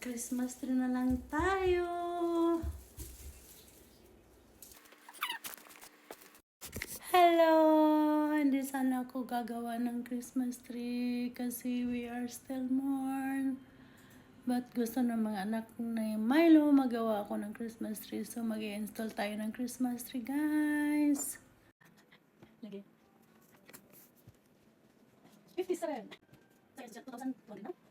Christmas tree na lang tayo. Hello! Hindi sana ako gagawa ng Christmas tree kasi we are still morn. But gusto ng mga anak na Milo magawa ako ng Christmas tree. So mag-i-install tayo ng Christmas tree, guys. Lagi. 57. Sa 2020 na?